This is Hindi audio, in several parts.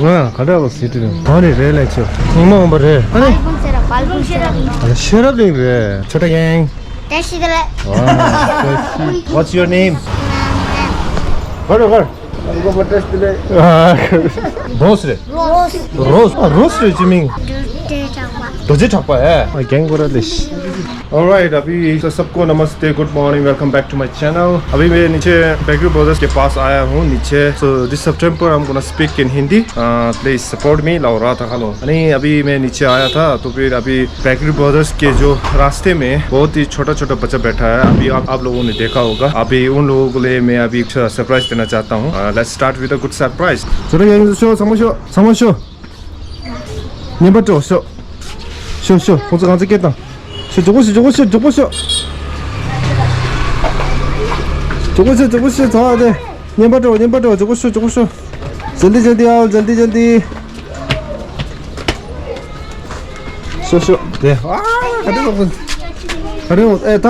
와, 가다가 시트는 아니 레레죠. 이모 뭐래? 아니 셔럽링래. 초대갱. Taxi dala. What's your name? 걸. 이거 뭐 테스트래? 로스래. 로스래 지민. 도제 작바에. 갱고라데 씨. Alright, अभी सबको नमस्ते, good morning, welcome back to my channel. अभी मैं नीचे बेकरी ब्रदर्स के पास आया हूँ नीचे। So this September I'm gonna speak in Hindi. Please support me। लाउरा था हेलो। नहीं अभी मैं नीचे आया था तो फिर अभी बेकरी ब्रदर्स के जो रास्ते में बहुत ही छोटा छोटा बच्चा बैठा है। अभी आप लोगों ने देखा होगा। अभी उन लोगों को लिए मैं अभी सरप्राइज देना चाहता हूँ। Let's start with a good surprise। चलो ये शो समझो你把手秀，我这刚才给到。走过去，走好的，你把走，走过去，जल्दी आओ, जल्दी शो दे अरे था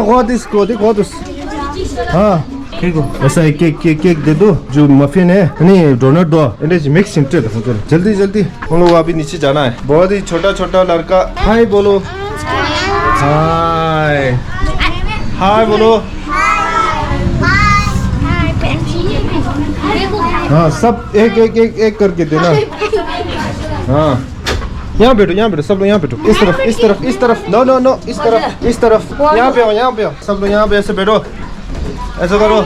हाँ केक ऐसा केक दे दो जो मफिन है नहीं डोनट दो मिक्स जल्दी हम लोग अभी नीचे जाना है। बहुत ही छोटा लड़का हाय बोलो, हाय बोलो। हाँ सब एक करके देना। हाँ यहाँ बैठो सब लोग यहाँ बैठो। इस तरफ नो इस तरफ यहाँ पे आओ सब लोग यहाँ पे ऐसे बैठो, ऐसा करो।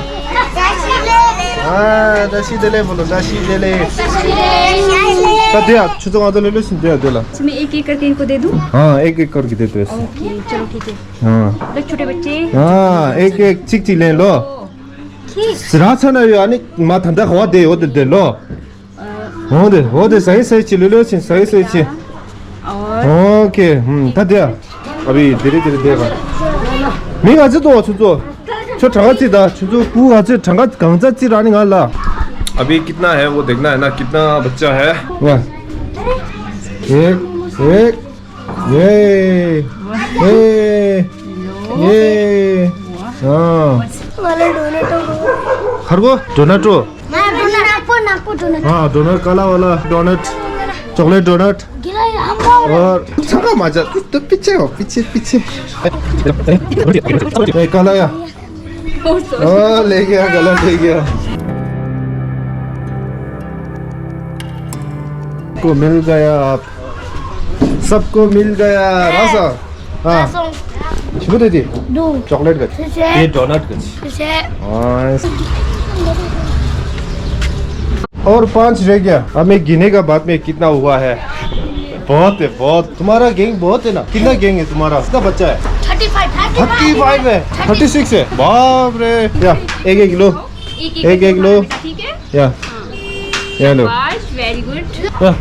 हाँ दशी दे बोलो, दशी दे छुटो आधा ले लो देला। इसमें एक करके इनको दे दूं? हाँ एक करके दे दो। ओके चलो ठीक है। हाँ छोटे बच्चे हाँ एक चिक ले लो। राछना यो 아니 마 단다 호데 लो। होदे सही ले लो, सही ची। ओके 다돼요। अभी धीरे देगा। मैं आज तो 저 장아찌다 주주 구 आज 장아 강자찌라는 갈라। अभी कितना है वो देखना है ना, कितना बच्चा है। एक ये हाँ खरगो डोनटो। हाँ डोनट काला वाला डोनट, चॉकलेट डोनट और सबका मजा तो पीछे हो, पीछे काला या ले गया, गला ले गया। को मिल गया, आप सबको मिल गया रासा। हाँ शुरू दे दी चॉकलेट का ये डोनट का और 5 रह गया। अब मैं गिने का बाद में कितना हुआ है। बहुत है बहुत। तुम्हारा गैंग बहुत है ना, कितना गैंग है तुम्हारा? कितना बच्चा है? 35 है, 36 है। बाप रे। या एक लो, एक लो या लो। Very good.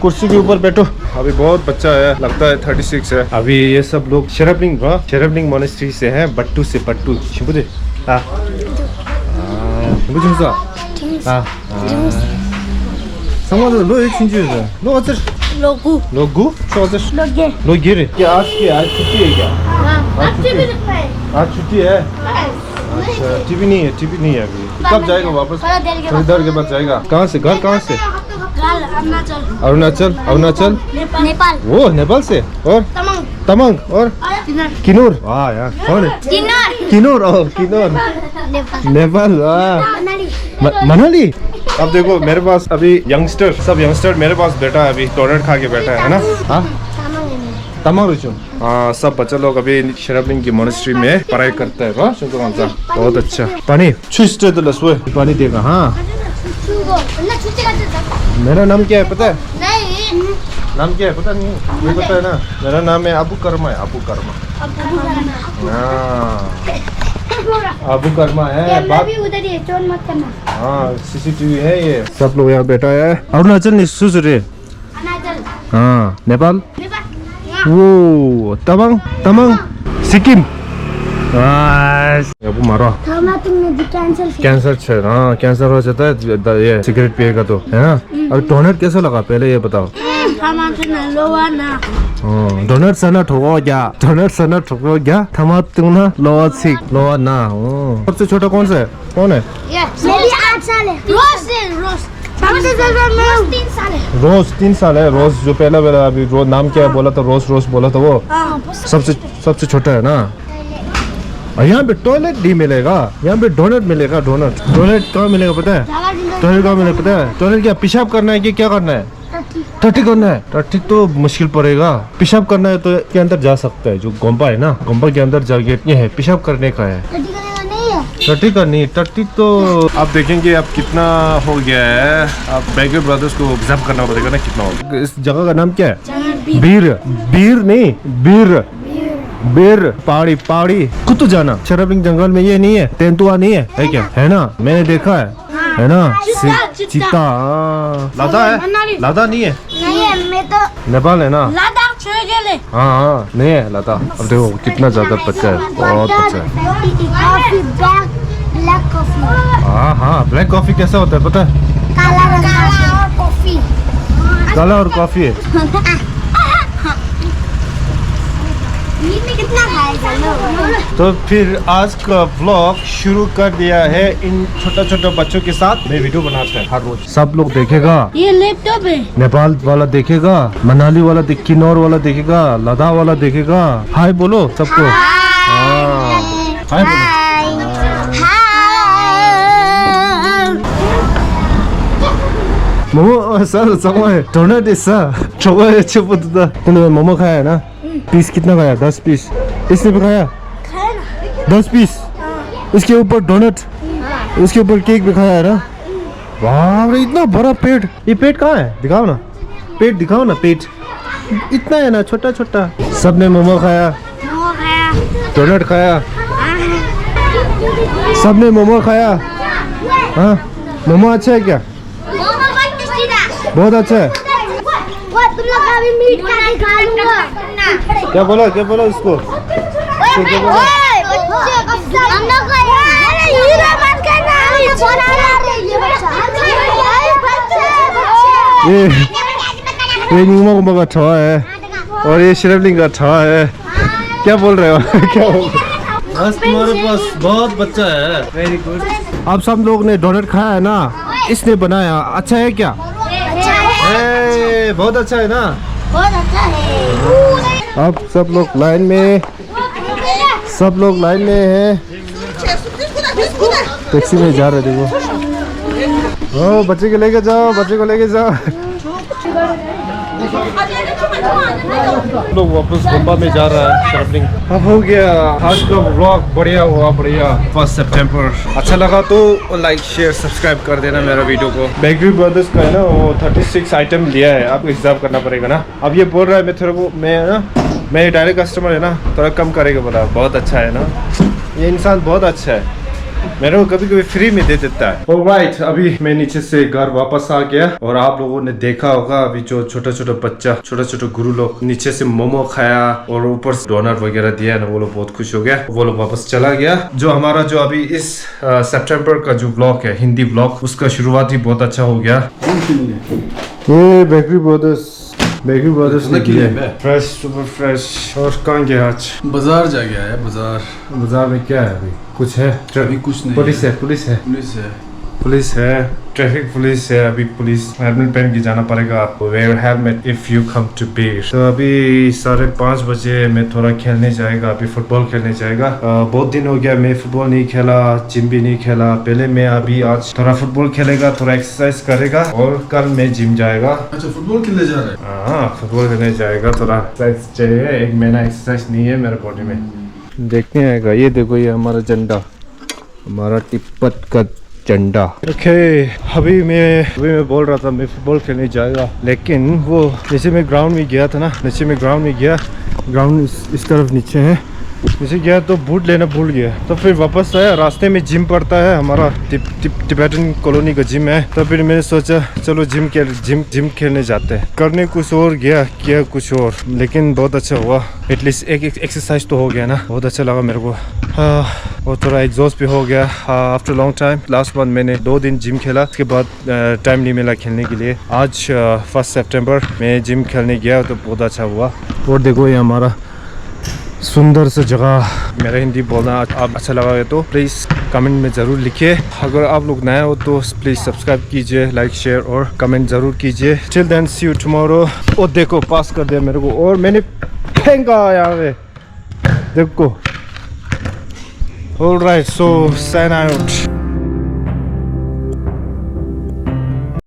कुर्सी के ऊपर बैठो। अभी बहुत बच्चा है, लगता है 36 है। अभी ये सब लोग शरबलिंग मोनेस्ट्री से हैं, बट्टू से शिबुदे। हाँ 상관없어. 너 여기 진주에서 너 어째 로구? 저 어째 로게래 क्या आज छुट्टी है क्या? आज छुट्टी है। अच्छा टीवी नहीं है अभी। कब जाएगा वापस? थोड़ी देर के बाद जाएगा। कहाँ से? घर कहाँ से? अरुणाचल नेपाल। वो नेपाल से। और तमंग और किन्नौर। वाह यार कौन है? किन्नौर नेपाल। मनाली। अब देखो मेरे पास अभी सब यंगस्टर मेरे पास बैठा है, अभी डोनट खा के बैठा है ना। हाँ तमाम हाँ सब बच्चा लोग अभी शरबलिंग की मोनेस्ट्री में पढ़ाई करता है। वाह बहुत अच्छा। पानी पानी देगा। हाँ मेरा नाम क्या है पता है? नाम क्या है पता नहीं? ये पता है ना, मेरा नाम है अबू कर्मा अबू कर्मा है। बात उधर ही है, चोर मत करना। हाँ सीसीटीवी है ये। सब लोग यहाँ बैठा है। अरुणाचल नहीं सुसुरे। हाँ नेपाल। वो तमंग सिक्किम अब मारो थामा तुमने दी कैंसिल किया कैंसर छ हाँ कैंसर हो जाता है ये सिगरेट पिएगा तो है ना। अब डोनट कैसा लगा पहले ये बताओ। थामा तुमने लोवा ना डोनट सना ठोको क्या डोनट सना ठोको क्या थमा तुम ना लोवा सीख लोवा ना। सबसे छोटा कौन सा है कौन है। मेरी 8 साल है। रोज सबसे ज्यादा मैं 3 साल है। रोज 3 साल है। रोज जो पहला अभी रोज नाम क्या बोला था रोज बोला था वो सबसे छोटा है ना। और यहाँ पे टॉयलेट भी मिलेगा यहाँ पे डोनट मिलेगा डोनट कहाँ मिलेगा पता है। टॉयलेट कहाँ मिलेगा पता है। टॉयलेट क्या पेशाब करना है कि क्या करना है। टट्टी करना है। टट्टी तो मुश्किल पड़ेगा। पेशाब करना है तो के अंदर जा सकता है जो गोम्बा है ना गोम्बा के अंदर जाके ये है पेशाब करने का है। टट्टी करनी टट्टी तो आप देखेंगे आप कितना हो गया है। आप बैगर ब्रदर्स को ऑब्जर्व करना पड़ेगा ना कितना हो। इस जगह का नाम क्या है। बीर नहीं बीर पहाड़ी कुतु जाना शराबिंग जंगल में ये नहीं है तेंदुआ नहीं है क्या है ना मैंने देखा है ना चीता लादा है लादा नहीं है मैं तो नेपाल है ना लद्दाख छोड़ गए। हाँ नहीं है लादा। अब देखो कितना ज्यादा बच्चा है बहुत बच्चा है। ब्लैक कॉफी हाँ ब्लैक कॉफी कैसा होता है पता है। काला और कॉफी काला और कॉफी है। कितना खाएगा। तो फिर आज का व्लॉग शुरू कर दिया है इन छोटा बच्चों के साथ। मैं वीडियो बनाता है हर रोज सब लोग देखेगा। ये लैपटॉप है। नेपाल वाला देखेगा मनाली वाला किन्नौर वाला देखेगा लद्दाख वाला देखेगा। हाय बोलो सबको। हाय बोलो। मोमो सर समय डोनट इसा चौबा चुपता तूने मोमो खाया है ना। पीस कितना खाया 10 पीस इसने भी खाया 10 पीस। इसके ऊपर डोनट उसके ऊपर केक भी खाया है ना। वाह इतना बड़ा पेट। ये पेट कहाँ है दिखाओ ना पेट दिखाओ ना पेट इतना है ना छोटा सबने मोमो खाया डोनट खाया सबने मोमो खाया। हाँ मोमो अच्छा है क्या बहुत अच्छा है। तुम लोग का भी मीट खा लूंगा। क्या बोला इसको हम लोग ये नीमा का ठवा है और ये शिरवलिंग का ठवा है। क्या बोल रहे हो क्या बोल रहे हो। बस तुम्हारे पास बहुत बच्चा है। Very good. आप सब लोग ने डोनट खाया है ना इसने बनाया अच्छा है क्या। बहुत अच्छा है ना बहुत अच्छा है। अब सब लोग लाइन में है। टैक्सी में जा रहे देखो। ओ बच्चे को लेके जाओ लोग वापस गोम्बा में जा रहा है शराबिंग। अब हो गया आज का व्लॉग बढ़िया हुआ 1 सितंबर। अच्छा लगा तो लाइक शेयर सब्सक्राइब कर देना मेरा वीडियो को। बेकरी ब्रदर्स का है ना वो 36 आइटम लिया है आपको हिसाब करना पड़ेगा ना। अब ये बोल रहा है मैं थोड़ा को मैं डायरेक्ट कस्टमर है ना थोड़ा कम करेगा बोला। बहुत अच्छा है ना ये इंसान बहुत अच्छा है मेरे को कभी फ्री में दे देता है। ऑलराइट अभी मैं नीचे से घर वापस आ गया और आप लोगों ने देखा होगा अभी जो छोटा बच्चा छोटा गुरु लोग नीचे से मोमो खाया और ऊपर से डोनट वगैरह दिया ना वो लोग बहुत खुश हो गया। वो लोग वापस चला गया। जो हमारा जो अभी इस सितंबर का जो ब्लॉग है हिंदी ब्लॉग उसका शुरुआत ही बहुत अच्छा हो गया। ये बेकरी ब्रदर्स ने किया फ्रेश सुपर फ्रेश। और कहाँ गया आज बाजार जा गया है। बाजार में क्या है अभी कुछ है अभी कुछ नहीं। पुलिस है ट्रैफिक पुलिस है। अभी पुलिस हेलमेट पहन के जाना पड़ेगा आपको। Wear helmet if you come to Bir. तो अभी 5:30 बजे मैं थोड़ा खेलने जाएगा अभी फुटबॉल खेलने जाएगा। बहुत दिन हो गया मैं फुटबॉल नहीं खेला जिम भी नहीं खेला। पहले मैं अभी आज थोड़ा फुटबॉल खेलेगा थोड़ा एक्सरसाइज करेगा और कल मैं जिम जाएगा। अच्छा फुटबॉल खेलने जा रहा है। हाँ फुटबॉल खेलने जाएगा थोड़ा एक्सरसाइज चाहिए। 1 महीना एक्सरसाइज नहीं है मेरे बॉडी में। देखने आएगा। ये देखो ये हमारा झंडा हमारा तिब्बत का झंडा। ओके अभी मैं बोल रहा था मैं फुटबॉल खेलने जाएगा लेकिन वो नीचे में ग्राउंड में गया था ना। नीचे में ग्राउंड में गया। ग्राउंड इस तरफ नीचे है मुझे गया तो बूट लेना भूल गया, तो फिर वापस आया। रास्ते में जिम पड़ता है हमारा, टिबेटन कॉलोनी का जिम है। तो फिर मैंने सोचा चलो जिम खेलने जाते हैं। करने कुछ और गया, किया कुछ और, लेकिन बहुत अच्छा हुआ। एटलीस्ट एक एक्सरसाइज तो हो गया ना, बहुत अच्छा लगा मेरे को। और थोड़ा एग्जॉस्ट भी हो गया after long time. Last month मैंने 2 दिन जिम खेला, उसके बाद टाइम नहीं मिला खेलने के लिए। आज 1 सितंबर मैं जिम खेलने गया तो बहुत अच्छा हुआ। और देखो ये हमारा सुंदर सा जगह। मेरा हिंदी बोलना आप अच्छा लगा है तो प्लीज़ कमेंट में ज़रूर लिखिए। अगर आप लोग नए हो तो प्लीज़ सब्सक्राइब कीजिए, लाइक शेयर और कमेंट ज़रूर कीजिए। Till then see you tomorrow. और देखो पास कर दिया मेरे को, और मैंने फेंका यहाँ पे, देखो। Alright, so sine out.